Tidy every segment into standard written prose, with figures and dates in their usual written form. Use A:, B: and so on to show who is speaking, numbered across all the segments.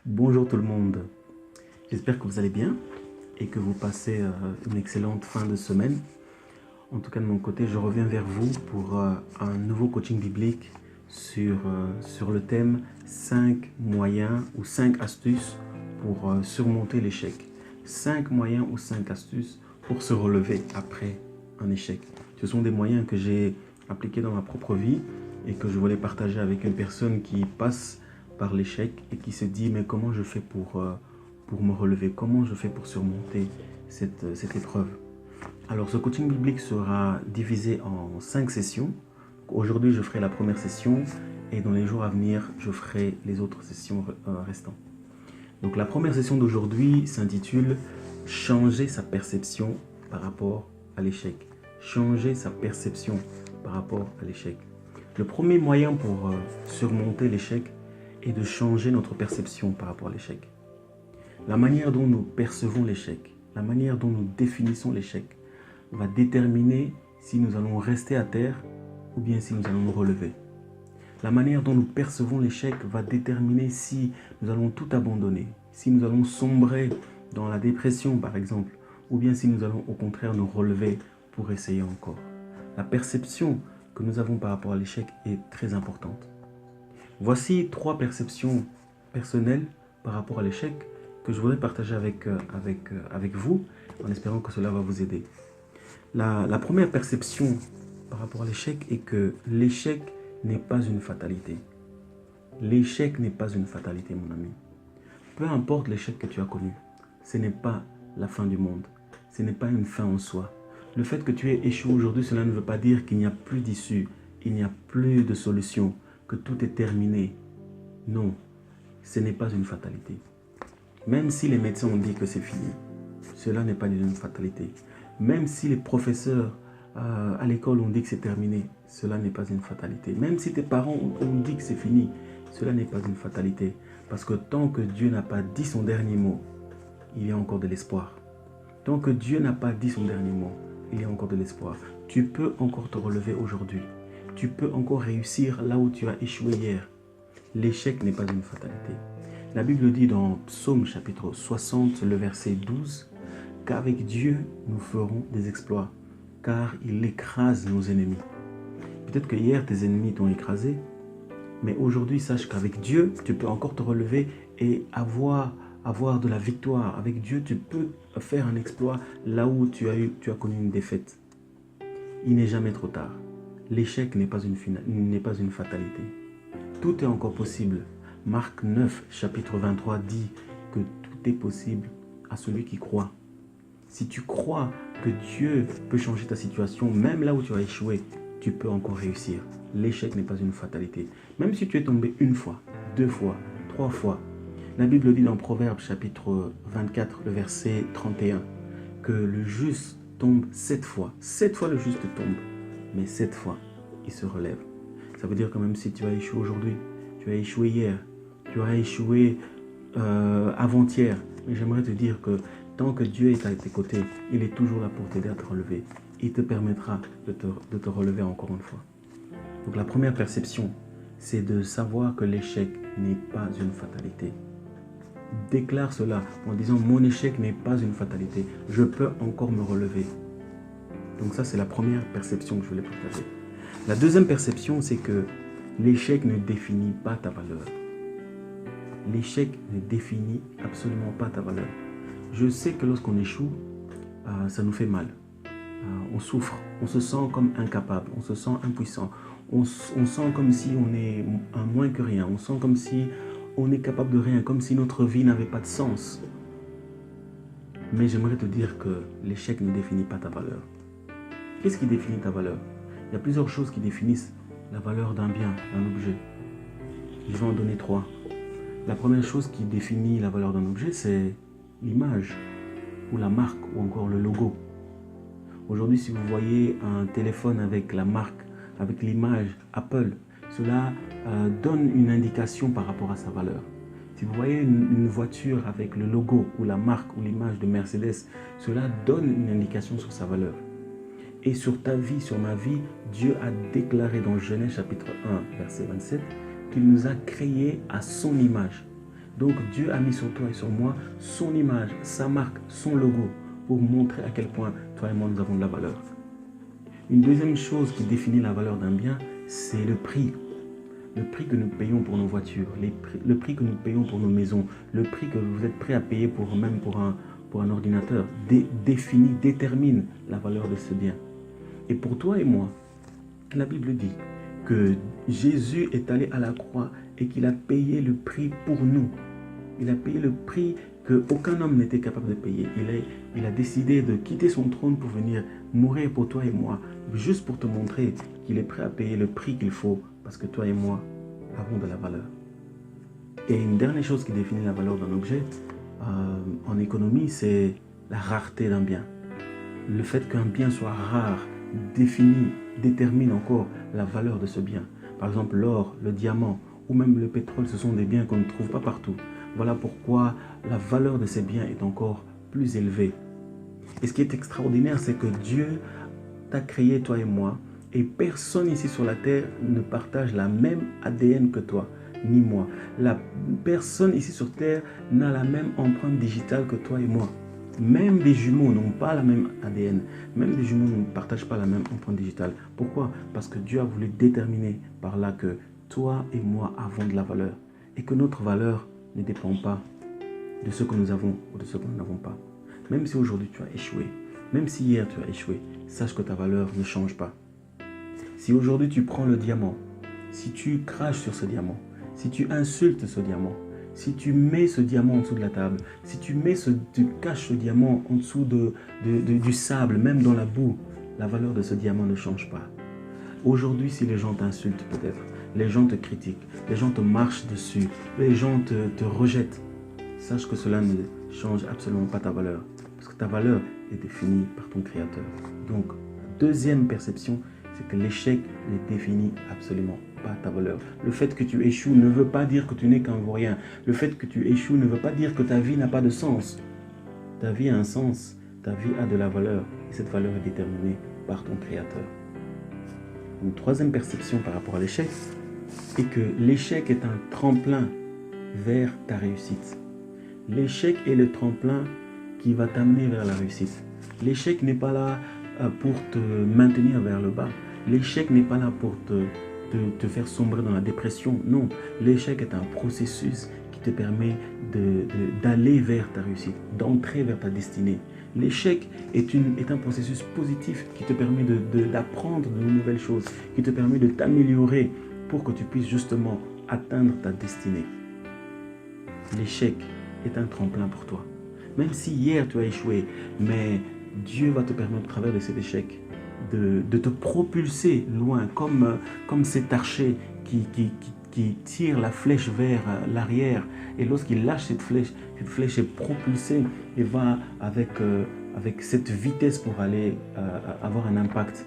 A: Bonjour tout le monde, j'espère que vous allez bien et que vous passez une excellente fin de semaine. En tout cas de mon côté, je reviens vers vous pour un nouveau coaching biblique sur le thème 5 moyens ou 5 astuces pour surmonter l'échec. 5 moyens ou 5 astuces pour se relever après un échec. Ce sont des moyens que j'ai appliqués dans ma propre vie et que je voulais partager avec une personne qui passe par l'échec et qui se dit mais comment je fais pour me relever, comment je fais pour surmonter cette épreuve. Alors ce coaching biblique sera divisé en 5 sessions. Aujourd'hui je ferai la première session et dans les jours à venir je ferai les autres sessions restantes. Donc la première session d'aujourd'hui s'intitule changer sa perception par rapport à l'échec. Changer sa perception par rapport à l'échec. Le premier moyen pour surmonter l'échec est de changer notre perception par rapport à l'échec. La manière dont nous percevons l'échec, la manière dont nous définissons l'échec va déterminer si nous allons rester à terre ou bien si nous allons nous relever. La manière dont nous percevons l'échec va déterminer si nous allons tout abandonner, si nous allons sombrer dans la dépression par exemple, ou bien si nous allons au contraire nous relever pour essayer encore. La perception que nous avons par rapport à l'échec est très importante. Voici 3 perceptions personnelles par rapport à l'échec que je voudrais partager avec vous, en espérant que cela va vous aider. La première perception par rapport à l'échec est que l'échec n'est pas une fatalité. L'échec n'est pas une fatalité, mon ami. Peu importe l'échec que tu as connu, ce n'est pas la fin du monde. Ce n'est pas une fin en soi. Le fait que tu aies échoué aujourd'hui, cela ne veut pas dire qu'il n'y a plus d'issue, il n'y a plus de solution, que tout est terminé. Non, ce n'est pas une fatalité. Même si les médecins ont dit que c'est fini, cela n'est pas une fatalité. Même si les professeurs à l'école ont dit que c'est terminé, cela n'est pas une fatalité. Même si tes parents ont dit que c'est fini, cela n'est pas une fatalité. Parce que tant que Dieu n'a pas dit son dernier mot, il y a encore de l'espoir. Tant que Dieu n'a pas dit son dernier mot, il y a encore de l'espoir. Tu peux encore te relever aujourd'hui. Tu peux encore réussir là où tu as échoué hier. L'échec n'est pas une fatalité. La Bible dit dans Psaume chapitre 60, le verset 12, « Qu'avec Dieu, nous ferons des exploits, car il écrase nos ennemis. » Peut-être que hier, tes ennemis t'ont écrasé, mais aujourd'hui, sache qu'avec Dieu, tu peux encore te relever et avoir de la victoire. Avec Dieu, tu peux faire un exploit là où tu as connu une défaite. Il n'est jamais trop tard. L'échec n'est pas une fatalité. Tout est encore possible. Marc 9, chapitre 23 dit que tout est possible à celui qui croit. Si tu crois que Dieu peut changer ta situation, même là où tu as échoué, tu peux encore réussir. L'échec n'est pas une fatalité. Même si tu es tombé 1 fois, 2 fois, 3 fois. La Bible dit dans Proverbes chapitre 24, le verset 31, que le juste tombe 7 fois. 7 fois le juste tombe, mais 7 fois il se relève. Ça veut dire que même si tu as échoué aujourd'hui, tu as échoué hier, tu as échoué avant-hier, mais j'aimerais te dire que tant que Dieu est à tes côtés, il est toujours là pour t'aider à te relever. Il te permettra de te relever encore une fois. Donc la première perception, c'est de savoir que l'échec n'est pas une fatalité. Déclare cela en disant « Mon échec n'est pas une fatalité. Je peux encore me relever. » Donc ça, c'est la première perception que je voulais partager. La deuxième perception, c'est que l'échec ne définit pas ta valeur. L'échec ne définit absolument pas ta valeur. Je sais que lorsqu'on échoue, ça nous fait mal. On souffre, on se sent comme incapable, on se sent impuissant. On sent comme si on est un moins que rien. On sent comme si on est capable de rien, comme si notre vie n'avait pas de sens. Mais j'aimerais te dire que l'échec ne définit pas ta valeur. Qu'est-ce qui définit ta valeur? Il y a plusieurs choses qui définissent la valeur d'un bien, d'un objet. Je vais en donner 3. La première chose qui définit la valeur d'un objet, c'est l'image, ou la marque, ou encore le logo. Aujourd'hui, si vous voyez un téléphone avec la marque, avec l'image Apple, cela donne une indication par rapport à sa valeur. Si vous voyez une voiture avec le logo, ou la marque, ou l'image de Mercedes, cela donne une indication sur sa valeur. Et sur ta vie, sur ma vie, Dieu a déclaré dans Genèse chapitre 1, verset 27, qu'il nous a créés à son image. Donc Dieu a mis sur toi et sur moi son image, sa marque, son logo, pour montrer à quel point toi et moi nous avons de la valeur. Une deuxième chose qui définit la valeur d'un bien, c'est le prix. Le prix que nous payons pour nos voitures, le prix que nous payons pour nos maisons, le prix que vous êtes prêt à payer même pour un ordinateur, détermine la valeur de ce bien. Et pour toi et moi, la Bible dit que Jésus est allé à la croix et qu'il a payé le prix pour nous. Il a payé le prix qu'aucun homme n'était capable de payer. Il a décidé de quitter son trône pour venir mourir pour toi et moi, juste pour te montrer qu'il est prêt à payer le prix qu'il faut, parce que toi et moi avons de la valeur. Et une dernière chose qui définit la valeur d'un objet, en économie, c'est la rareté d'un bien. Le fait qu'un bien soit rare détermine encore la valeur de ce bien. Par exemple, l'or, le diamant ou même le pétrole, ce sont des biens qu'on ne trouve pas partout. Voilà pourquoi la valeur de ces biens est encore plus élevée. Et ce qui est extraordinaire, c'est que Dieu t'a créé, toi et moi, et personne ici sur la terre ne partage la même ADN que toi, ni moi. Personne ici sur terre n'a la même empreinte digitale que toi et moi. Même des jumeaux n'ont pas la même ADN. Même des jumeaux ne partagent pas la même empreinte digitale. Pourquoi? Parce que Dieu a voulu déterminer par là que toi et moi avons de la valeur. Et que notre valeur ne dépend pas de ce que nous avons ou de ce que nous n'avons pas. Même si aujourd'hui tu as échoué, même si hier tu as échoué, sache que ta valeur ne change pas. Si aujourd'hui tu prends le diamant, si tu craches sur ce diamant, si tu insultes ce diamant, si tu mets ce diamant en dessous de la table, si tu caches ce diamant en dessous du sable, même dans la boue, la valeur de ce diamant ne change pas. Aujourd'hui, si les gens t'insultent peut-être, les gens te critiquent, les gens te marchent dessus, les gens te rejettent, sache que cela ne change absolument pas ta valeur. Parce que ta valeur est définie par ton Créateur. Donc, deuxième perception, c'est que l'échec ne définit absolument pas ta valeur. Le fait que tu échoues ne veut pas dire que tu n'es qu'un vaurien. Le fait que tu échoues ne veut pas dire que ta vie n'a pas de sens. Ta vie a un sens, ta vie a de la valeur. Et cette valeur est déterminée par ton Créateur. Une troisième perception par rapport à l'échec est que l'échec est un tremplin vers ta réussite. L'échec est le tremplin qui va t'amener vers la réussite. L'échec n'est pas là pour te maintenir vers le bas. L'échec n'est pas là pour te faire sombrer dans la dépression. Non, l'échec est un processus qui te permet d'aller vers ta réussite, d'entrer vers ta destinée. L'échec est un processus positif qui te permet d'apprendre de nouvelles choses, qui te permet de t'améliorer pour que tu puisses justement atteindre ta destinée. L'échec est un tremplin pour toi. Même si hier tu as échoué, mais Dieu va te permettre au travers de cet échec de te propulser loin, comme cet archer qui tire la flèche vers l'arrière. Et lorsqu'il lâche cette flèche est propulsée et va avec cette vitesse pour aller avoir un impact.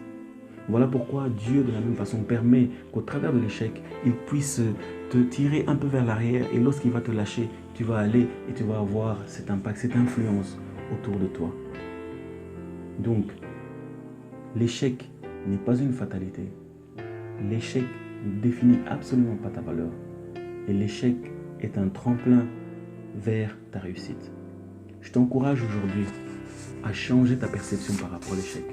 A: Voilà pourquoi Dieu, de la même façon, permet qu'au travers de l'échec, il puisse te tirer un peu vers l'arrière. Et lorsqu'il va te lâcher, tu vas aller et tu vas avoir cet impact, cette influence autour de toi. Donc, l'échec n'est pas une fatalité. L'échec ne définit absolument pas ta valeur. Et l'échec est un tremplin vers ta réussite. Je t'encourage aujourd'hui à changer ta perception par rapport à l'échec.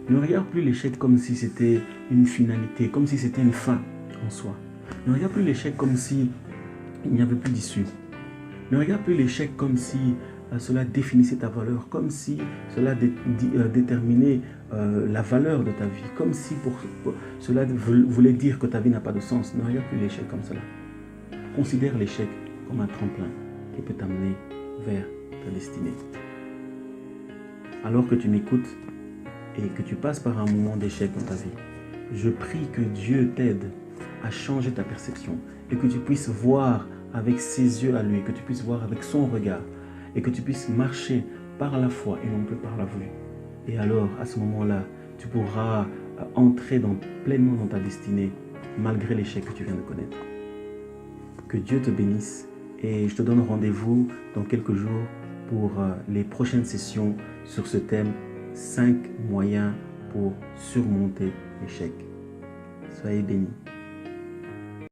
A: Ne regarde plus l'échec comme si c'était une finalité, comme si c'était une fin en soi. Ne regarde plus l'échec comme si il n'y avait plus d'issue. Ne regarde plus l'échec comme si cela définissait ta valeur, comme si cela déterminait la valeur de ta vie, comme si cela voulait dire que ta vie n'a pas de sens. Ne regarde plus l'échec comme cela. Considère l'échec comme un tremplin qui peut t'amener vers ta destinée. Alors que tu m'écoutes et que tu passes par un moment d'échec dans ta vie, je prie que Dieu t'aide à changer ta perception et que tu puisses voir avec ses yeux à lui, que tu puisses voir avec son regard et que tu puisses marcher par la foi et non plus par la vue. Et alors, à ce moment-là, tu pourras entrer pleinement dans ta destinée malgré l'échec que tu viens de connaître. Que Dieu te bénisse et je te donne rendez-vous dans quelques jours pour les prochaines sessions sur ce thème 5 moyens pour surmonter l'échec. Soyez bénis.